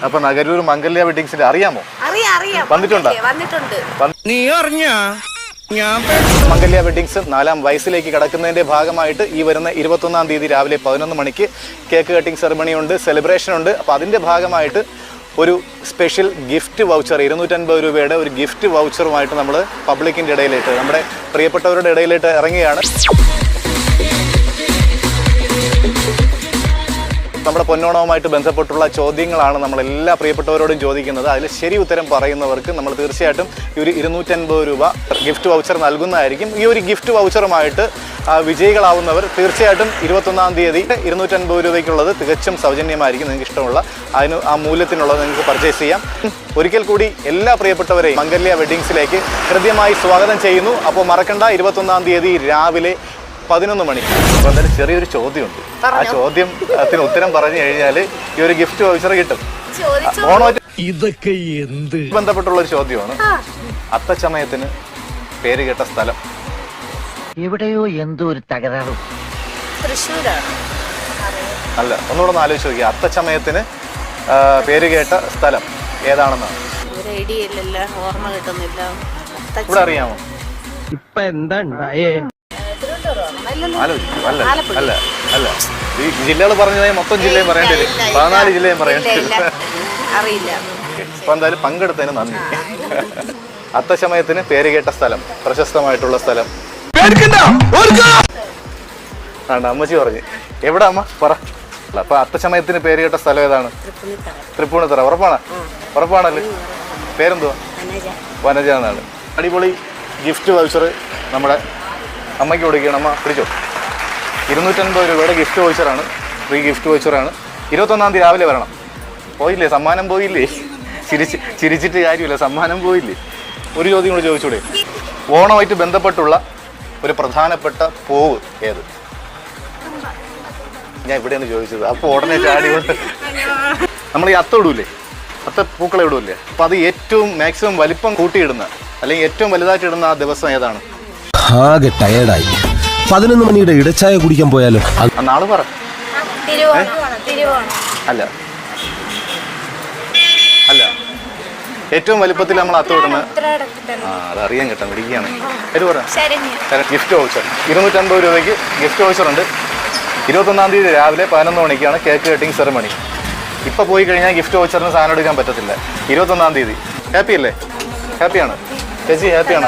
അപ്പൊ നഗരൂർ മംഗല്യ വെഡിങ്സിന്റെ അറിയാമോ? വന്നിട്ടുണ്ടോ? നീ അറിഞ്ഞാ? മംഗല്യ വെഡിങ്സ് 4ാം വയസ്സിലേക്ക് കടക്കുന്നതിന്റെ ഭാഗമായിട്ട് ഈ വരുന്ന 21-ാം തീയതി രാവിലെ 11 മണിക്ക് കേക്ക് കട്ടിംഗ് സെറമണി ഉണ്ട്, സെലിബ്രേഷൻ ഉണ്ട്. അപ്പോൾ അതിന്റെ ഭാഗമായിട്ട് ഒരു സ്പെഷ്യൽ ഗിഫ്റ്റ് വൗച്ചർ 250 രൂപയുടെ ഒരു ഗിഫ്റ്റ് വൗച്ചറുമായിട്ട് നമ്മൾ പബ്ലിക്കിന്റെ ഇടയിലേക്ക്, നമ്മുടെ പ്രിയപ്പെട്ടവരുടെ ഇടയിലേക്ക് ഇറങ്ങുകയാണ്. നമ്മുടെ പൊന്നോണവുമായിട്ട് ബന്ധപ്പെട്ടുള്ള ചോദ്യങ്ങളാണ് നമ്മൾ എല്ലാ പ്രിയപ്പെട്ടവരോടും ചോദിക്കുന്നത്. അതിൽ ശരി ഉത്തരം പറയുന്നവർക്ക് നമ്മൾ തീർച്ചയായിട്ടും ഈ ഒരു 250 രൂപ ഗിഫ്റ്റ് വൗച്ചർ നൽകുന്നതായിരിക്കും. ഈ ഒരു ഗിഫ്റ്റ് വൗച്ചറുമായിട്ട് വിജയികളാവുന്നവർ തീർച്ചയായിട്ടും 21-ാം തീയതി 250 രൂപയ്ക്കുള്ളത് തികച്ചും സൗജന്യമായിരിക്കും. നിങ്ങൾക്ക് ഇഷ്ടമുള്ള ആ മൂല്യത്തിനുള്ളത് നിങ്ങൾക്ക് പർച്ചേസ് ചെയ്യാം. ഒരിക്കൽ കൂടി എല്ലാ പ്രിയപ്പെട്ടവരെയും മംഗല്യ വെഡിങ്സിലേക്ക് ഹൃദ്യമായി സ്വാഗതം ചെയ്യുന്നു. അപ്പോൾ മറക്കണ്ട, 21-ാം തീയതി രാവിലെ 11 മണിക്ക്. അപ്പോൾ എന്തായാലും ചെറിയൊരു ചോദ്യമുണ്ട്. ആ ചോദ്യത്തിന് ഉത്തരം പറഞ്ഞു കഴിഞ്ഞാൽ ഈ ഒരു ഗിഫ്റ്റ് വൗച്ചർ കിട്ടും. ഓണമായിട്ട് ഇതൊക്കെ എന്ത് ബന്ധപ്പെട്ടുള്ള ഒരു ചോദ്യമാണ്. അത്തച്ചമയത്തിന് പേര് കേട്ട സ്ഥലം എവിടെയോ എന്തോ ഒരു തകരാറ്. തൃശ്ശൂരാണ്. അല്ല, ഒന്നുകൂടെ ഒന്ന് ആലോചിച്ച് നോക്കിയാൽ അത്തച്ചമയത്തിന് പേര് കേട്ട സ്ഥലം ഏതാണെന്നാണ്. ഒരു ഐഡിയ ഇല്ലല്ലോ, ഓർമ്മ കിട്ടുന്നില്ല. ഇവിടെ അറിയാമോ? ഇപ്പൊ എന്താ ഉണ്ടായേ? ആലോചിക്കും. അല്ല അല്ല അല്ല ഈ ജില്ലകൾ പറഞ്ഞതായി മൊത്തം ജില്ലയും പറയേണ്ടി വരും. 14 ജില്ലയും പറയേണ്ടി വരും. അറിയില്ല. അപ്പൊ എന്തായാലും പങ്കെടുത്തതിന് നന്ദി. അത്തച്ചമയത്തിന് പേര് കേട്ട സ്ഥലം, പ്രശസ്തമായിട്ടുള്ള സ്ഥലം. അമ്മച്ചി പറഞ്ഞു. എവിടെ അമ്മ പറ. അപ്പൊ അത്തച്ചമയത്തിന് പേര് കേട്ട സ്ഥലം ഏതാണ്? തൃപ്പൂണിത്തറ. ഉറപ്പാണല്ലേ? പേരെന്തുവാ? വനജ എന്നാണ്. അടിപൊളി ഗിഫ്റ്റ് വൗച്ചർ നമ്മുടെ അമ്മയ്ക്ക് കൊടുക്കുകയാണ്. അമ്മ പിടിച്ചോ. 250 രൂപയുടെ ഗിഫ്റ്റ് വൗച്ചറാണ്, ഫ്രീ ഗിഫ്റ്റ് വൗച്ചറാണ്. 21-ാം തീയതി രാവിലെ വരണം. പോയില്ലേ? സമ്മാനം പോയില്ലേ? ചിരിച്ചിട്ട് കാര്യമില്ല, സമ്മാനം പോയില്ലേ? ഒരു ചോദ്യം കൂടി ചോദിച്ചൂടെ? ഓണമായിട്ട് ബന്ധപ്പെട്ടുള്ള ഒരു പ്രധാനപ്പെട്ട പൂവ് ഏത്? ഞാൻ ഇവിടെയാണ് ചോദിച്ചത്. അപ്പോൾ ഉടനെ ചാടി കൊണ്ട് നമ്മൾ ഈ അത്ത ഇടൂലേ, അത്ത പൂക്കളെ ഇടൂല്ലേ, അപ്പം അത് ഏറ്റവും മാക്സിമം വലിപ്പം കൂട്ടിയിടുന്ന അല്ലെങ്കിൽ ഏറ്റവും വലുതായിട്ട് ഇടുന്ന ആ ദിവസം ഏതാണ്? ആകെ ടയേർഡായി. 11 മണിയുടെ ഇടച്ചായ കുടിക്കാൻ പോയാലോ? നാള് പറ. അല്ല അല്ല, ഏറ്റവും വലിപ്പത്തിൽ നമ്മൾ അത്തോടുന്ന അതറിയാൻ കിട്ടാൻ പിടിക്കുകയാണ്. ഇത് പറ. ഗിഫ്റ്റ് വൗച്ചർ 250 രൂപയ്ക്ക് ഗിഫ്റ്റ് വൗച്ചർ ഉണ്ട്. 21-ാം തീയതി രാവിലെ 11 മണിക്കാണ് കേക്ക് കട്ടിംഗ് സെറമണി. ഇപ്പം പോയി കഴിഞ്ഞാൽ ഗിഫ്റ്റ് വൗച്ചറിന് സാധനം എടുക്കാൻ പറ്റത്തില്ല. 21-ാം തീയതി. ഹാപ്പി അല്ലേ? ഹാപ്പിയാണ് ചേച്ചി? ഹാപ്പിയാണ്.